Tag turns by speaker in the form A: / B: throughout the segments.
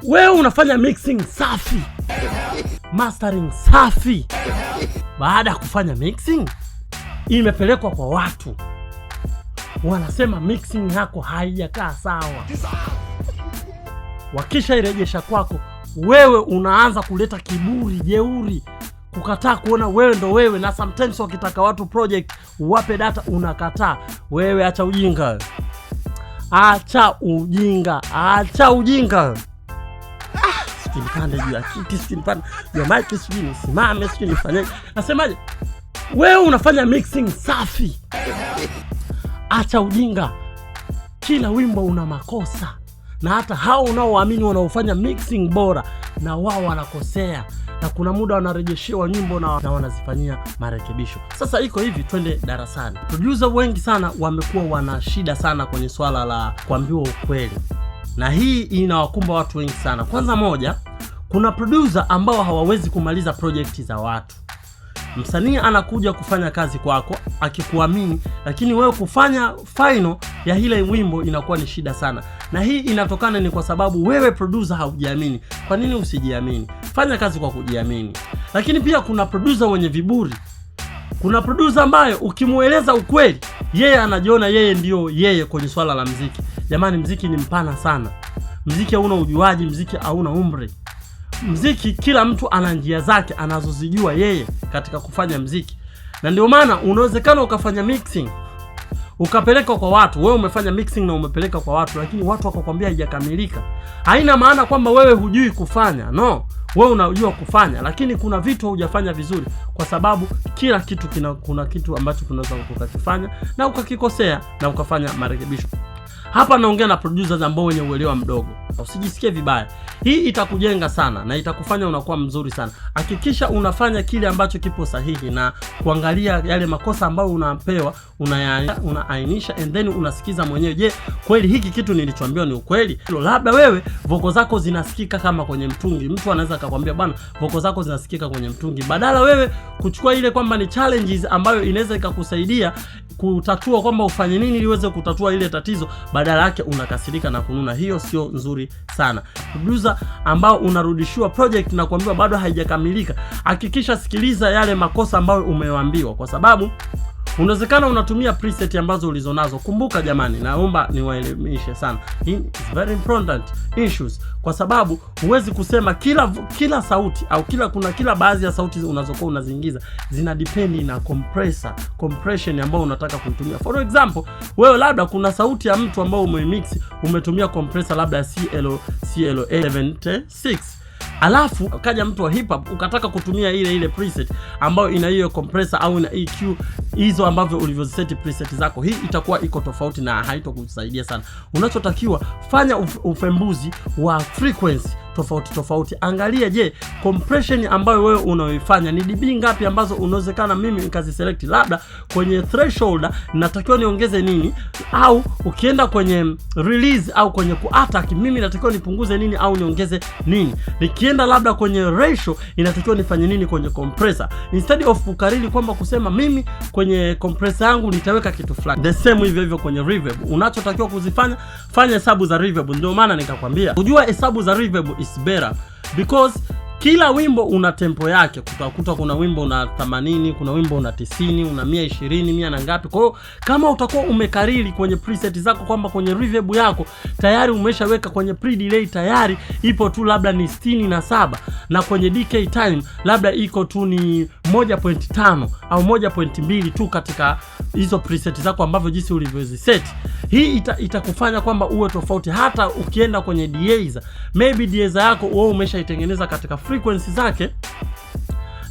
A: Wewe unafanya mixing safi, mastering safi. Baada ya kufanya mixing, imepelekwa kwa watu, wanasema mixing yako haijakaa sawa. Wakisha irejesha kwako, wewe unaanza kuleta kiburi, jeuri, kukataa kuona wewe ndo wewe. Na sometimes wakitaka watu project uwape data, unakataa. Wewe acha ujinga, acha ujinga, acha ujinga. Nipande juu ya kiti, nipande juu ya mic, nisimame, nifanye. Nasemaje? Wewe unafanya mixing safi, acha ujinga. Kila wimbo una makosa, na hata hao unaoamini wanaofanya mixing bora na wao wanakosea, na kuna muda wanarejeshewa nyimbo na wanazifanyia marekebisho. Sasa iko hivi, twende darasani. Producer wengi sana wamekuwa wana shida sana kwenye swala la kuambiwa ukweli, na hii inawakumba watu wengi sana. Kwanza moja, kuna producer ambao hawawezi kumaliza project za watu. Msanii anakuja kufanya kazi kwako akikuamini, lakini wewe kufanya final ya ile wimbo inakuwa ni shida sana. Na hii inatokana ni kwa sababu wewe producer haujiamini. Kwa nini usijiamini? Fanya kazi kwa kujiamini. Lakini pia kuna producer wenye viburi. Kuna producer ambaye ukimueleza ukweli, yeye anajiona yeye ndio yeye kwenye swala la muziki. Jamani, muziki ni mpana sana. Muziki hauna ujuaji, muziki hauna umri. Muziki kila mtu ana njia zake anazozijua yeye katika kufanya muziki. Na ndio maana unawezekana ukafanya mixing ukapeleka kwa watu. Wewe umefanya mixing na umepeleka kwa watu, lakini watu wakakwambia haijakamilika. Haina maana kwamba wewe hujui kufanya. No, wewe unajua kufanya, lakini kuna vitu hujafanya vizuri, kwa sababu kila kitu kuna kitu ambacho tunaweza kukifanya na ukakikosea na ukafanya marekebisho. Hapa naongea na producers ambao wenye uelewa mdogo. Usijisikie vibaya. Hii itakujenga sana na itakufanya unakuwa mzuri sana. Hakikisha unafanya kile ambacho kipo sahihi na kuangalia yale makosa ambayo unapewa, unaainisha and then unasikiza mwenyewe. Je, kweli hiki kitu nilichoambiwa ni ukweli? Labda wewe voko zako zinasikika kama kwenye mtungi. Mtu anaweza akakwambia bwana, voko zako zinasikika kwenye mtungi. Badala wewe kuchukua ile kwamba ni challenges ambayo inaweza ikakusaidia kutatua kwamba ufanye nini ili uweze kutatua ile tatizo, badala yake unakasirika na kununa. Hiyo sio nzuri sana. Producer ambao unarudishiwa project na kuambiwa bado haijakamilika, hakikisha sikiliza yale makosa ambayo umewaambiwa, kwa sababu unawezekana unatumia preset ambazo ulizonazo. Kumbuka jamani, naomba niwaelimishe sana. Hii is very important issues, kwa sababu huwezi kusema kila sauti au kila baadhi ya sauti unazokuwa unaziingiza zina depend na compression ambayo unataka kuitumia. For example, wewe labda kuna sauti ya mtu ambao umemix, umetumia compressor labda CLA 76. Alafu kaja mtu wa hip hop ukataka kutumia ile preset ambayo ina hiyo compressor au ina EQ hizo ambavyo ulivyoset preset zako, hii itakuwa iko tofauti na haitokusaidia sana. Unachotakiwa fanya ufembuzi wa frequency tofauti. Angalia, je, compression ambayo wewe unaoifanya ni dB ngapi ambazo unawezekana mimi nikaziselect. Labda kwenye threshold natakiwa niongeze nini, au ukienda kwenye release au kwenye ku-attack mimi natakiwa nipunguze nini au niongeze nini. Nikienda labda kwenye ratio inatakiwa nifanye nini kwenye compressor, instead of kukariri kwamba kusema mimi kwenye compressor yangu nitaweka kitu fulani. The same hivyo kwenye reverb, unachotakiwa kuzifanya, fanya hesabu za reverb. Ndio maana nikakwambia kujua hesabu za reverb is better, because kila wimbo una tempo yake. Kutakuta kuna wimbo una 80, kuna wimbo una 90, una 120, 100 na ngapi. Kwa hiyo kama utakuwa umekariri kwenye preset zako kwamba kwenye reverb yako tayari umeshaweka kwenye pre-delay tayari ipo tu labda ni 67, na kwenye decay time labda iko tu ni 1.5 au 1.2 tu katika hizo preset zako ambavyo jinsi ulivyoziset, hii itakufanya kwamba uwe tofauti. Hata ukienda kwenye deezer, maybe deezer yako wewe umeshaitengeneza katika frequency zake,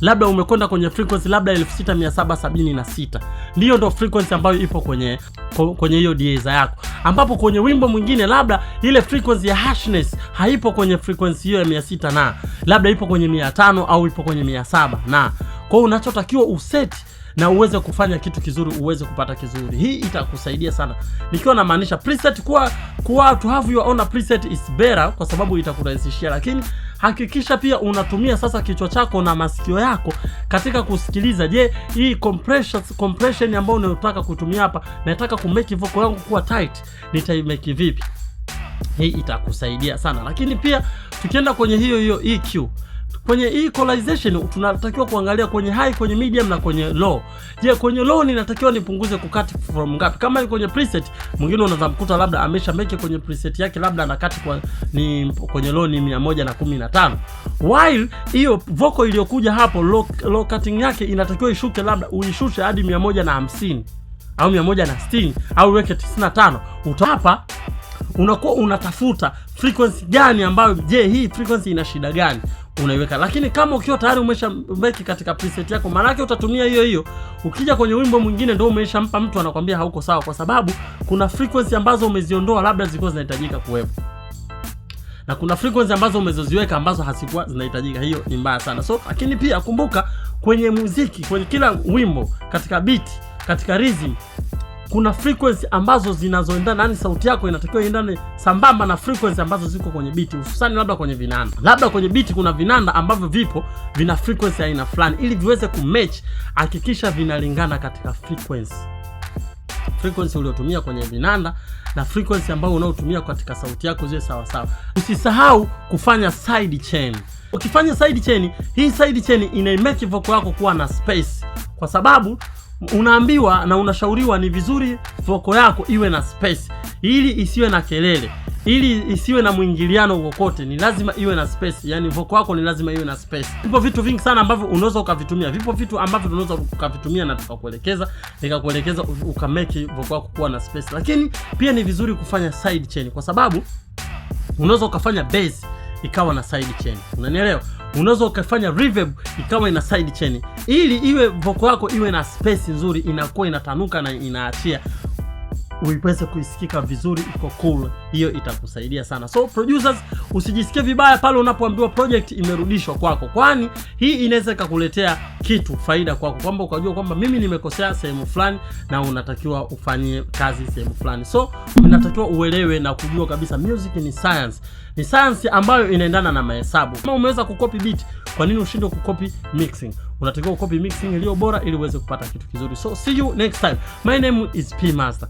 A: labda umekwenda kwenye frequency labda 6776, ndio ndo frequency ambayo ipo kwenye hiyo deezer yako, ambapo kwenye wimbo mwingine labda ile frequency ya harshness haipo kwenye frequency hiyo ya 600 na labda ipo kwenye 500 au ipo kwenye 700 na. Kwa hiyo unachotakiwa uset na uweze kufanya kitu kizuri, uweze kupata kizuri. Hii itakusaidia sana. Nikiwa na maanisha preset kuwa to have your own preset is better, kwa sababu itakurahisishia, lakini hakikisha pia unatumia sasa kichwa chako na masikio yako katika kusikiliza. Je, hii compression ambayo unataka kutumia hapa, nataka kumake vocal yangu kuwa tight, nitaimake vipi? Hii itakusaidia sana. Lakini pia Tukienda kwenye hiyo EQ, kwenye equalization tunatakiwa kuangalia kwenye high, kwenye medium na kwenye low. Je, kwenye low ninatakiwa nipunguze kukati from ngapi? Kama ni kwenye preset, mwingine unaweza mkuta labda amesha make kwenye preset yake labda anakati kwenye low ni 115. While hiyo vocal iliyokuja hapo low cutting yake inatakiwa ishuke, labda uishushe hadi 150 au 160 au weke 95. Hapa unakuwa unatafuta frequency gani ambayo, je, hii frequency ina shida gani, unaiweka. Lakini kama ukiwa tayari umeshameki katika preset yako, maana yake utatumia hiyo. Ukija kwenye wimbo mwingine ndio umeshampa mtu, anakuambia hauko sawa, kwa sababu kuna frequency ambazo umeziondoa labda zilikuwa zinahitajika kuwepo, na kuna frequency ambazo umezoziweka ambazo hazikuwa zinahitajika. Hiyo ni mbaya sana. So lakini pia kumbuka, kwenye muziki, kwenye kila wimbo, katika beat, katika rhythm, kuna frequency ambazo zinazoendana, yani sauti yako inatakiwa iendane sambamba na frequency ambazo ziko kwenye beat, hususan labda kwenye vinanda. Labda kwenye beat kuna vinanda ambavyo vipo vina frequency aina fulani, ili viweze kumatch, hakikisha vinalingana katika frequency uliotumia kwenye vinanda na frequency ambayo unaotumia katika sauti yako ziwe sawa sawa. Usisahau kufanya side chain. Ukifanya side chain, hii side chain inaimake vocal yako kuwa na space, kwa sababu unaambiwa na unashauriwa ni vizuri vocal yako iwe na space, ili isiwe na kelele, ili isiwe na mwingiliano kokote, ni lazima iwe na space. Yani vocal yako ni lazima iwe na space. Vipo vitu vingi sana ambavyo unaweza ukavitumia. Vipo vitu ambavyo unaweza ukavitumia na nikakuelekeza ukamake vocal yako kuwa na space. Lakini pia ni vizuri kufanya side chain, kwa sababu unaweza ukafanya bass ikawa na side chain. Unanielewa? Unaweza ukafanya reverb ikawa ina side chain, ili iwe vocal yako iwe na space nzuri, inakuwa inatanuka na inaachia, uipese kuisikika vizuri, iko cool. Hiyo itakusaidia sana. So producers, usijisikie vibaya pale unapoambiwa project imerudishwa kwako, kwani hii inaweza kukuletea kitu faida kwako, kwamba ukajua kwamba mimi nimekosea sehemu fulani na unatakiwa ufanyie kazi sehemu fulani. So unatakiwa uelewe na kujua kabisa music ni science. Ni science ambayo inaendana na mahesabu. Kama umeweza kucopy beat, kwa nini ushindwe kucopy mixing? Unatakiwa kucopy mixing iliyo bora ili uweze kupata kitu kizuri. So see you next time. My name is P Master.